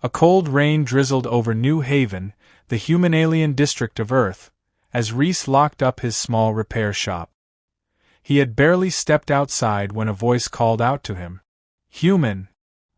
A cold rain drizzled over New Haven, the human alien district of Earth, as Rhys locked up his small repair shop. He had barely stepped outside when a voice called out to him. "Human!"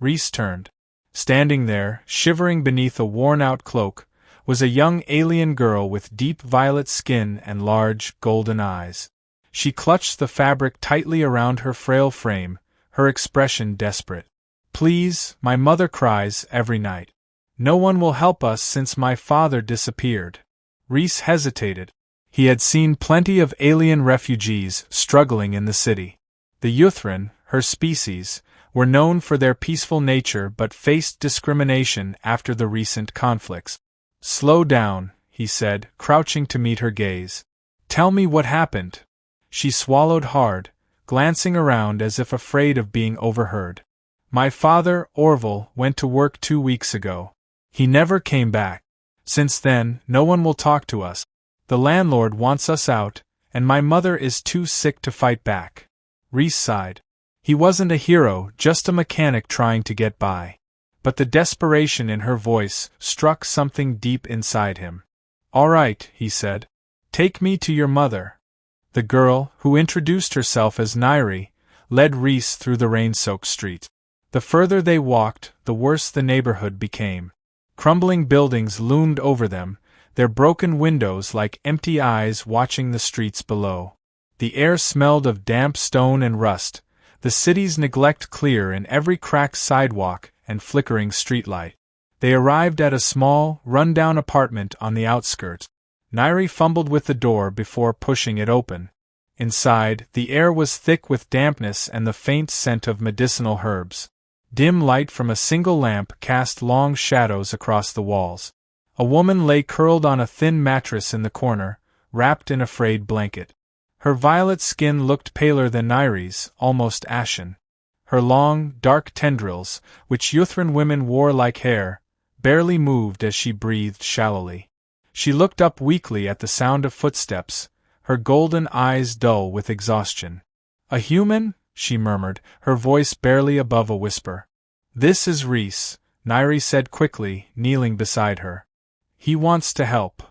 Rhys turned. Standing there, shivering beneath a worn-out cloak, was a young alien girl with deep violet skin and large, golden eyes. She clutched the fabric tightly around her frail frame, her expression desperate. "Please, my mother cries every night. No one will help us since my father disappeared." Rhys hesitated. He had seen plenty of alien refugees struggling in the city. The Yuthran, her species, were known for their peaceful nature but faced discrimination after the recent conflicts. "Slow down," he said, crouching to meet her gaze. "Tell me what happened." She swallowed hard, glancing around as if afraid of being overheard. "My father, Orville, went to work 2 weeks ago. He never came back. Since then, no one will talk to us. The landlord wants us out, and my mother is too sick to fight back." Rhys sighed. He wasn't a hero, just a mechanic trying to get by. But the desperation in her voice struck something deep inside him. "All right," he said. "Take me to your mother." The girl, who introduced herself as Nairi, led Rhys through the rain-soaked street. The further they walked, the worse the neighborhood became. Crumbling buildings loomed over them, their broken windows like empty eyes watching the streets below. The air smelled of damp stone and rust, the city's neglect clear in every cracked sidewalk and flickering streetlight. They arrived at a small, run-down apartment on the outskirts. Nairi fumbled with the door before pushing it open. Inside, the air was thick with dampness and the faint scent of medicinal herbs. Dim light from a single lamp cast long shadows across the walls. A woman lay curled on a thin mattress in the corner, wrapped in a frayed blanket. Her violet skin looked paler than Nairi's, almost ashen. Her long, dark tendrils, which Yuthran women wore like hair, barely moved as she breathed shallowly. She looked up weakly at the sound of footsteps, her golden eyes dull with exhaustion. "A human?" she murmured, her voice barely above a whisper. "This is Rhys," Nairi said quickly, kneeling beside her. "He wants to help."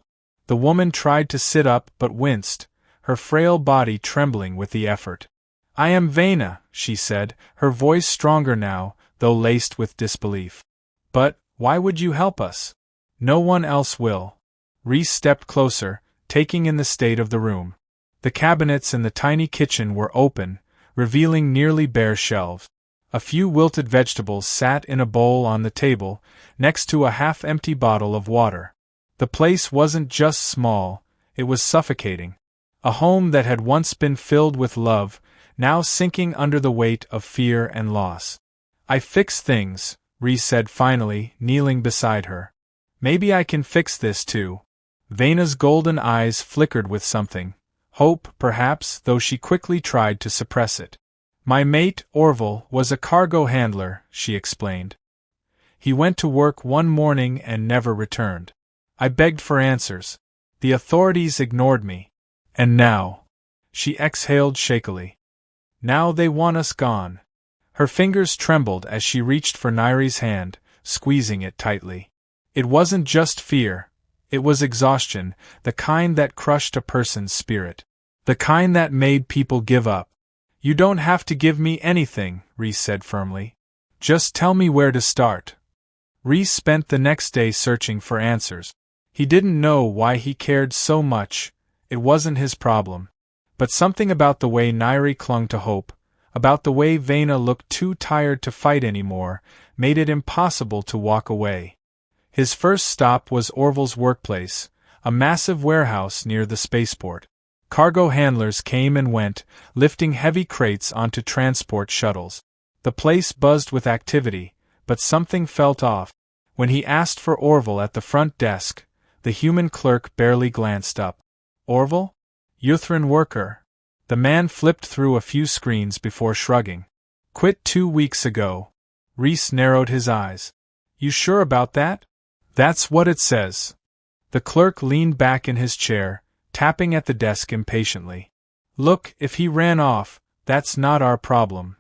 The woman tried to sit up but winced, her frail body trembling with the effort. "I am Vena," she said, her voice stronger now, though laced with disbelief. "But, why would you help us? No one else will." Rhys stepped closer, taking in the state of the room. The cabinets in the tiny kitchen were open, revealing nearly bare shelves. A few wilted vegetables sat in a bowl on the table, next to a half-empty bottle of water. The place wasn't just small, it was suffocating. A home that had once been filled with love, now sinking under the weight of fear and loss. "I fix things," Rhys said finally, kneeling beside her. "Maybe I can fix this too." Vena's golden eyes flickered with something. Hope, perhaps, though she quickly tried to suppress it. "My mate, Orville, was a cargo handler," she explained. "He went to work one morning and never returned. I begged for answers. The authorities ignored me. And now," she exhaled shakily, "now they want us gone." Her fingers trembled as she reached for Nairi's hand, squeezing it tightly. It wasn't just fear. It was exhaustion, the kind that crushed a person's spirit. The kind that made people give up. "You don't have to give me anything," Rhys said firmly. "Just tell me where to start." Rhys spent the next day searching for answers. He didn't know why he cared so much, it wasn't his problem. But something about the way Nairi clung to hope, about the way Vena looked too tired to fight anymore, made it impossible to walk away. His first stop was Orville's workplace, a massive warehouse near the spaceport. Cargo handlers came and went, lifting heavy crates onto transport shuttles. The place buzzed with activity, but something felt off. When he asked for Orville at the front desk, the human clerk barely glanced up. "Orville? Yuthran worker." The man flipped through a few screens before shrugging. "Quit 2 weeks ago." Rhys narrowed his eyes. "You sure about that?" "That's what it says." The clerk leaned back in his chair, tapping at the desk impatiently. "Look, if he ran off, that's not our problem."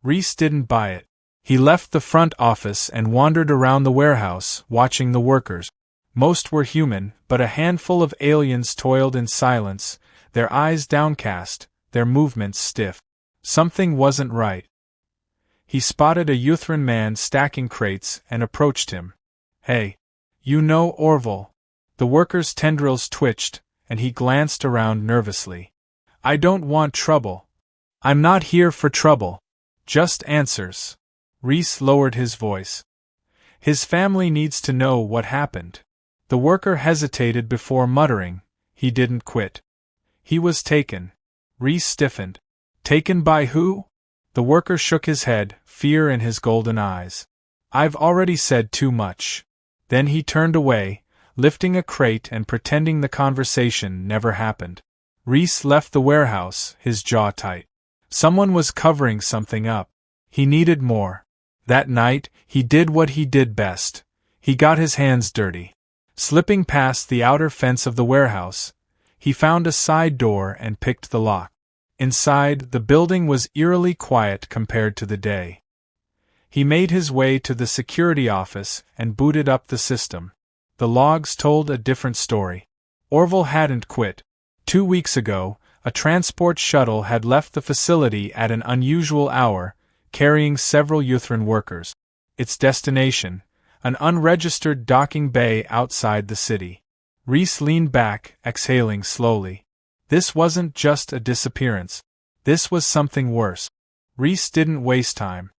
Rhys didn't buy it. He left the front office and wandered around the warehouse, watching the workers. Most were human, but a handful of aliens toiled in silence, their eyes downcast, their movements stiff. Something wasn't right. He spotted a Yuthran man stacking crates and approached him. "Hey. You know Orville?" The worker's tendrils twitched, and he glanced around nervously. "I don't want trouble. I'm not here for trouble. Just answers." Reese lowered his voice. "His family needs to know what happened." The worker hesitated before muttering, "He didn't quit. He was taken." Reese stiffened. "Taken by who?" The worker shook his head, fear in his golden eyes. "I've already said too much." Then he turned away, lifting a crate and pretending the conversation never happened. Reese left the warehouse, his jaw tight. Someone was covering something up. He needed more. That night, he did what he did best. He got his hands dirty. Slipping past the outer fence of the warehouse, he found a side door and picked the lock. Inside, the building was eerily quiet compared to the day. He made his way to the security office and booted up the system. The logs told a different story. Orville hadn't quit. 2 weeks ago, a transport shuttle had left the facility at an unusual hour, carrying several Yuthran workers. Its destination, an unregistered docking bay outside the city. Reese leaned back, exhaling slowly. This wasn't just a disappearance. This was something worse. Reese didn't waste time.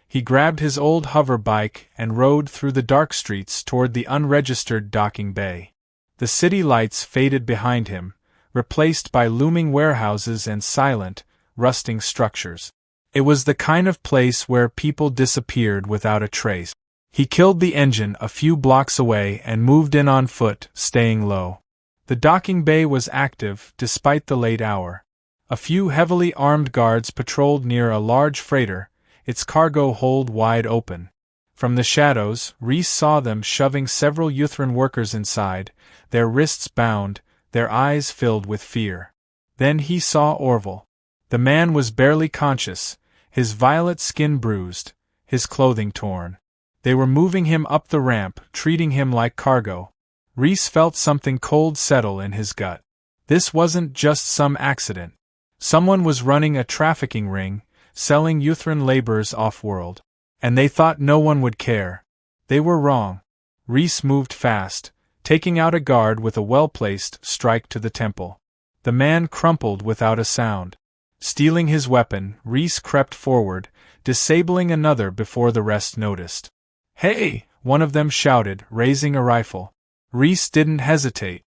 He grabbed his old hover bike and rode through the dark streets toward the unregistered docking bay. The city lights faded behind him, replaced by looming warehouses and silent, rusting structures. It was the kind of place where people disappeared without a trace. He killed the engine a few blocks away and moved in on foot, staying low. The docking bay was active, despite the late hour. A few heavily armed guards patrolled near a large freighter, its cargo hold wide open. From the shadows, Reese saw them shoving several Yuthran workers inside, their wrists bound, their eyes filled with fear. Then he saw Orville. The man was barely conscious, his violet skin bruised, his clothing torn. They were moving him up the ramp, treating him like cargo. Reese felt something cold settle in his gut. This wasn't just some accident. Someone was running a trafficking ring, selling Yuthran laborers off-world. And they thought no one would care. They were wrong. Reese moved fast, taking out a guard with a well-placed strike to the temple. The man crumpled without a sound. Stealing his weapon, Reese crept forward, disabling another before the rest noticed. "Hey!" one of them shouted, raising a rifle. Reese didn't hesitate.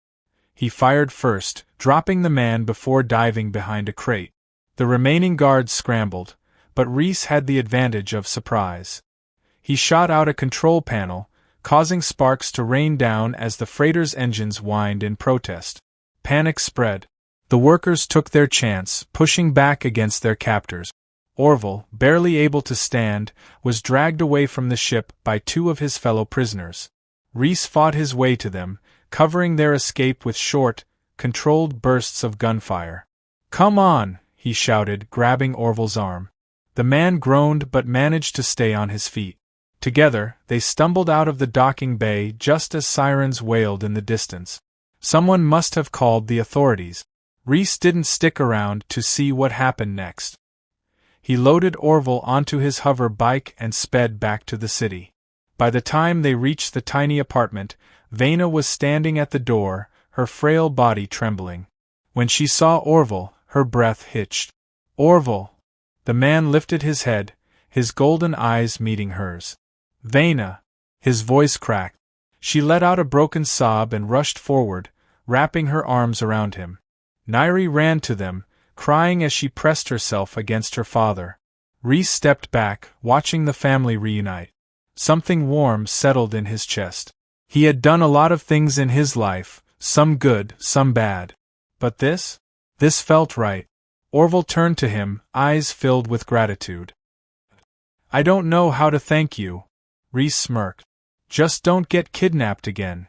He fired first, dropping the man before diving behind a crate. The remaining guards scrambled, but Reese had the advantage of surprise. He shot out a control panel, causing sparks to rain down as the freighter's engines whined in protest. Panic spread. The workers took their chance, pushing back against their captors. Orville, barely able to stand, was dragged away from the ship by 2 of his fellow prisoners. Reese fought his way to them, covering their escape with short, controlled bursts of gunfire. "Come on!" he shouted, grabbing Orville's arm. The man groaned but managed to stay on his feet. Together, they stumbled out of the docking bay just as sirens wailed in the distance. Someone must have called the authorities. Reese didn't stick around to see what happened next. He loaded Orville onto his hover bike and sped back to the city. By the time they reached the tiny apartment, Vena was standing at the door, her frail body trembling. When she saw Orville, her breath hitched. "Orville!" The man lifted his head, his golden eyes meeting hers. "Vena!" His voice cracked. She let out a broken sob and rushed forward, wrapping her arms around him. Nairi ran to them, crying as she pressed herself against her father. Reese stepped back, watching the family reunite. Something warm settled in his chest. He had done a lot of things in his life, some good, some bad. But this felt right. Orville turned to him, eyes filled with gratitude. "I don't know how to thank you," Reese smirked. "Just don't get kidnapped again."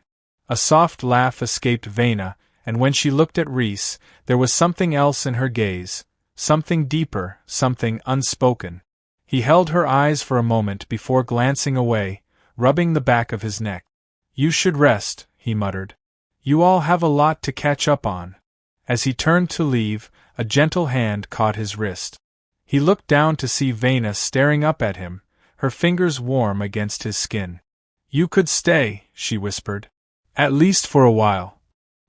A soft laugh escaped Vena, and when she looked at Reese, there was something else in her gaze, something deeper, something unspoken. He held her eyes for a moment before glancing away, rubbing the back of his neck. "You should rest," he muttered. "You all have a lot to catch up on." As he turned to leave, a gentle hand caught his wrist. He looked down to see Vena staring up at him, her fingers warm against his skin. "You could stay," she whispered. "At least for a while."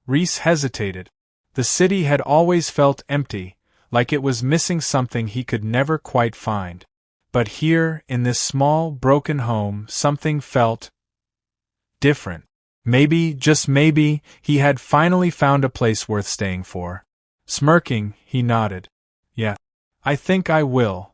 Rhys hesitated. The city had always felt empty, like it was missing something he could never quite find. But here, in this small, broken home, something felt different. Maybe, just maybe, he had finally found a place worth staying for. Smirking, he nodded. "Yeah, I think I will."